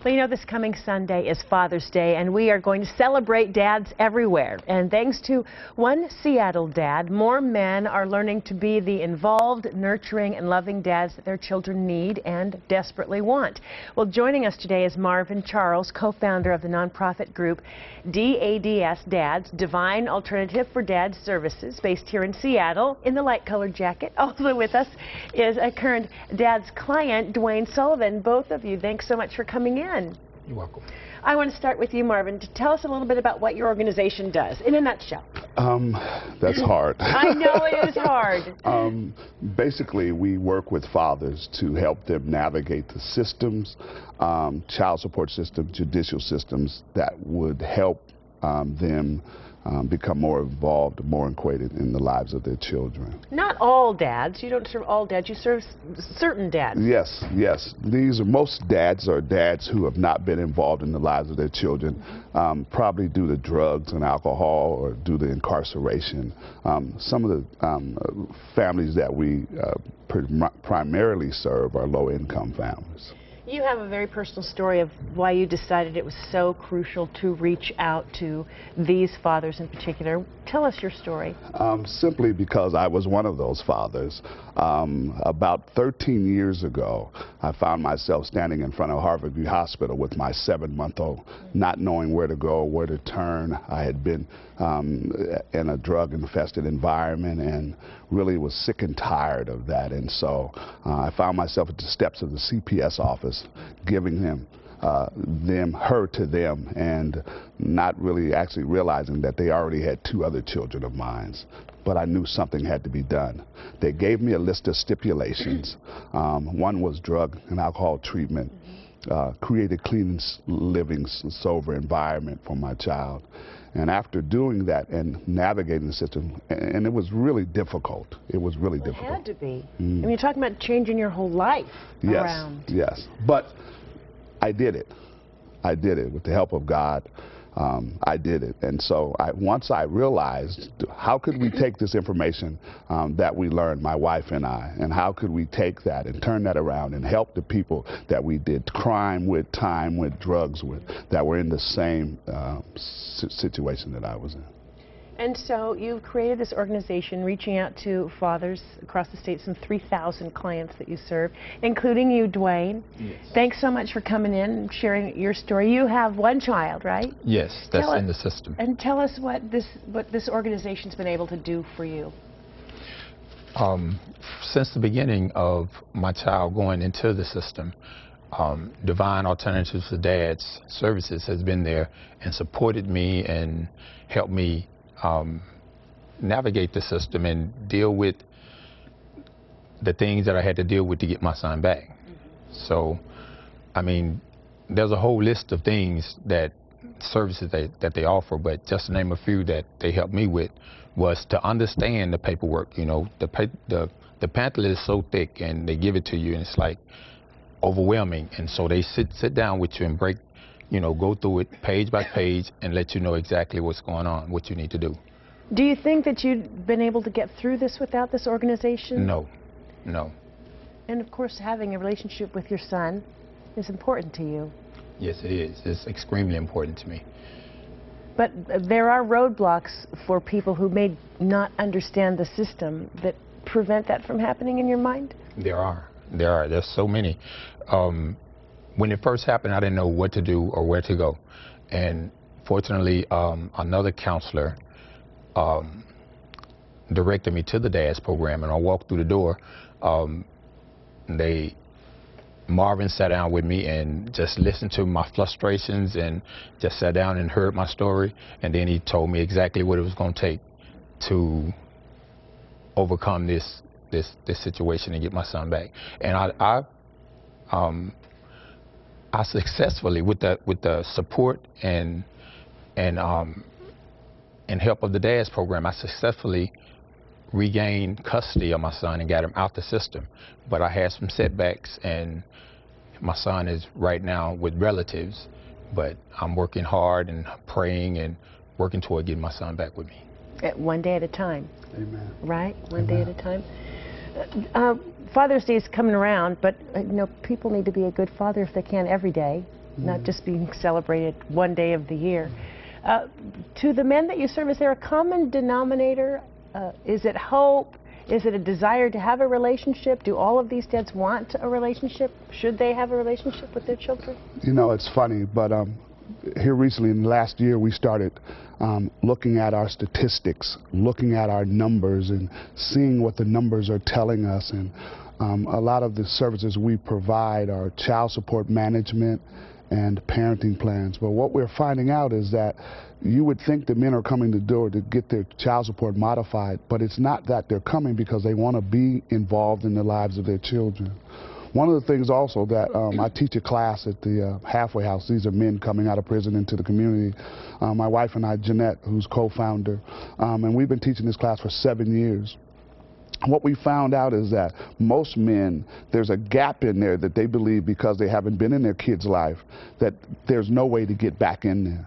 Well, you know, this coming Sunday is Father's Day, and we are going to celebrate dads everywhere. And thanks to one Seattle dad, more men are learning to be the involved, nurturing, and loving dads that their children need and desperately want. Well, joining us today is Marvin Charles, co-founder of the nonprofit group D.A.D.S Divine Alternative for Dads Services, based here in Seattle, in the light-colored jacket. Also with us is a current dad's client, Dwayne Sullivan. Both of you, thanks so much for coming in. You're welcome. I want to start with you, Marvin, to tell us a little bit about what your organization does, in a nutshell. That's hard. I know it is hard. Basically, we work with fathers to help them navigate the systems, child support systems, judicial systems that would help them become more involved, more acquainted in the lives of their children. Not all dads. You don't serve all dads. You serve certain dads. Yes, yes. Most dads are dads who have not been involved in the lives of their children, probably due to drugs and alcohol or due to incarceration. Some of the families that we primarily serve are low-income families. You have a very personal story of why you decided it was so crucial to reach out to these fathers in particular. Tell us your story. Simply because I was one of those fathers. About 13 years ago, I found myself standing in front of Harborview Hospital with my 7-month-old, not knowing where to go, where to turn. I had been in a drug-infested environment and really was sick and tired of that. And so I found myself at the steps of the CPS office, giving her to them, and not really actually realizing that they already had 2 other children of mine. But I knew something had to be done. They gave me a list of stipulations. One was drug and alcohol treatment, create a clean, living, sober environment for my child. And after doing that and navigating the system, and it was really difficult. It was really difficult. It had to be. I mean, you're talking about changing your whole life around. Yes, but I did it. I did it with the help of God. I did it. And so once I realized, how could we take this information that we learned, my wife and I, and how could we take that and turn that around and help the people that we did crime with, time with, drugs with, that were in the same situation that I was in. And so you've created this organization reaching out to fathers across the state, some 3,000 clients that you serve, including you, Dwayne. Yes. Thanks so much for coming in and sharing your story. You have 1 child, right? Yes, that's in the system. And tell us what this organization's been able to do for you. Since the beginning of my child going into the system, Divine Alternatives for Dads Services has been there and supported me and helped me navigate the system and deal with the things that I had to deal with to get my son back. So, I mean, there's a whole list of things that services that they offer, but just to name a few that they helped me with was to understand the paperwork. You know, the pamphlet is so thick and they give it to you and it's like overwhelming, and so they sit down with you and go through it page by page and let you know exactly what's going on, what you need to do. Do you think that you'd been able to get through this without this organization? No, no. And of course, having a relationship with your son is important to you. Yes, it is. It's extremely important to me. But there are roadblocks for people who may not understand the system that prevent that from happening in your mind? There are. There's so many. When it first happened, I didn't know what to do or where to go. And fortunately, another counselor directed me to the D.A.D.S program, and I walked through the door. Marvin sat down with me and just listened to my frustrations and just sat down and heard my story. And then he told me exactly what it was going to take to overcome this situation and get my son back. And I successfully, with the support and help of the D.A.D.S program, I successfully regained custody of my son and got him out the system. But I had some setbacks, and my son is right now with relatives. But I'm working hard and praying and working toward getting my son back with me. One day at a time. Amen. Right? One day at a time. Father's Day is coming around, but you know, people need to be a good father if they can every day. not just being celebrated one day of the year. To the men that you serve, is there a common denominator? Is it hope? Is it a desire to have a relationship? Do all of these dads want a relationship? Should they have a relationship with their children? You know, it's funny, but here recently in the last year we started looking at our statistics, looking at our numbers and seeing what the numbers are telling us. And a lot of the services we provide are child support management and parenting plans. But what we're finding out is that you would think the men are coming to the door to get their child support modified, but it's not that. They're coming because they want to be involved in the lives of their children. One of the things also that I teach a class at the halfway house. These are men coming out of prison into the community. My wife and I, Jeanette, who's co-founder, and we've been teaching this class for 7 years. What we found out is that most men, there's a gap in there that they believe because they haven't been in their kid's life, that there's no way to get back in there.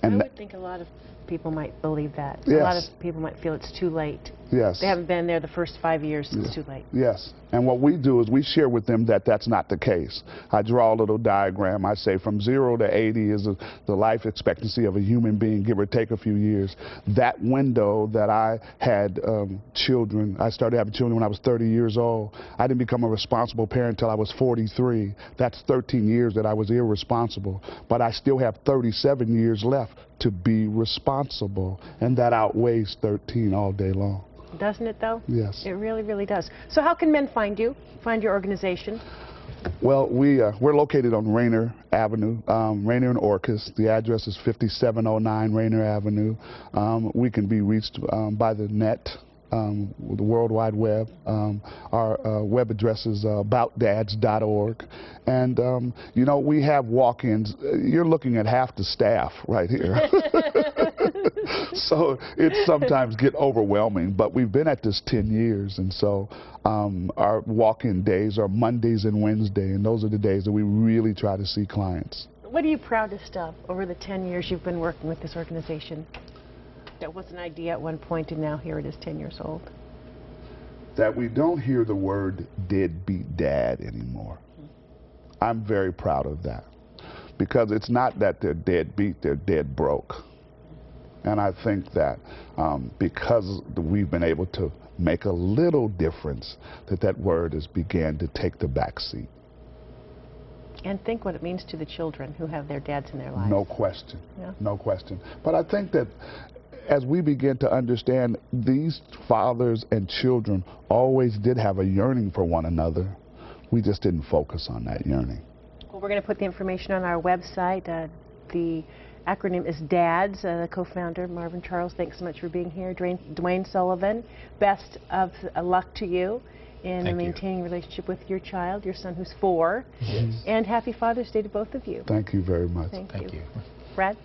And I would think a lot of people might believe that. Yes. A lot of people might feel it's too late. Yes. They haven't been there the first 5 years, it's too late. Yes. And what we do is we share with them that that's not the case. I draw a little diagram. I say from 0 to 80 is the life expectancy of a human being, give or take a few years. That window that I had children, I started having children when I was 30 years old. I didn't become a responsible parent until I was 43. That's 13 years that I was irresponsible. But I still have 37 years left to be responsible, and that outweighs 13 all day long. Doesn't it, though? Yes. It really, really does. So how can men find you, find your organization? Well, we're located on Rainer Avenue, Rainer and Orcas. The address is 5709 Rainer Avenue. We can be reached by the net, the World Wide Web. Our web address is aboutdads.org. And, you know, we have walk-ins. You're looking at half the staff right here. So it sometimes get overwhelming, but we've been at this 10 years, and so our walk-in days are Mondays and Wednesdays, and those are the days that we really try to see clients. What are you proudest of over the 10 years you've been working with this organization? That was an idea at one point, and now here it is 10 years old. That we don't hear the word deadbeat dad anymore. I'm very proud of that, because it's not that they're deadbeat, they're dead broke. And I think that because we've been able to make a little difference, that word has began to take the back seat. And think what it means to the children who have their dads in their lives. No question. Yeah. No question. But I think that as we begin to understand, these fathers and children always did have a yearning for one another. We just didn't focus on that yearning. Well, we're going to put the information on our website. The acronym is D.A.D.S. Co-founder Marvin Charles, thanks so much for being here. Dwayne Sullivan, best of luck to you in maintaining a relationship with your child, your son who's 4. Yes. And happy Father's Day to both of you. Thank you very much. Thank you. Thank you. Brad?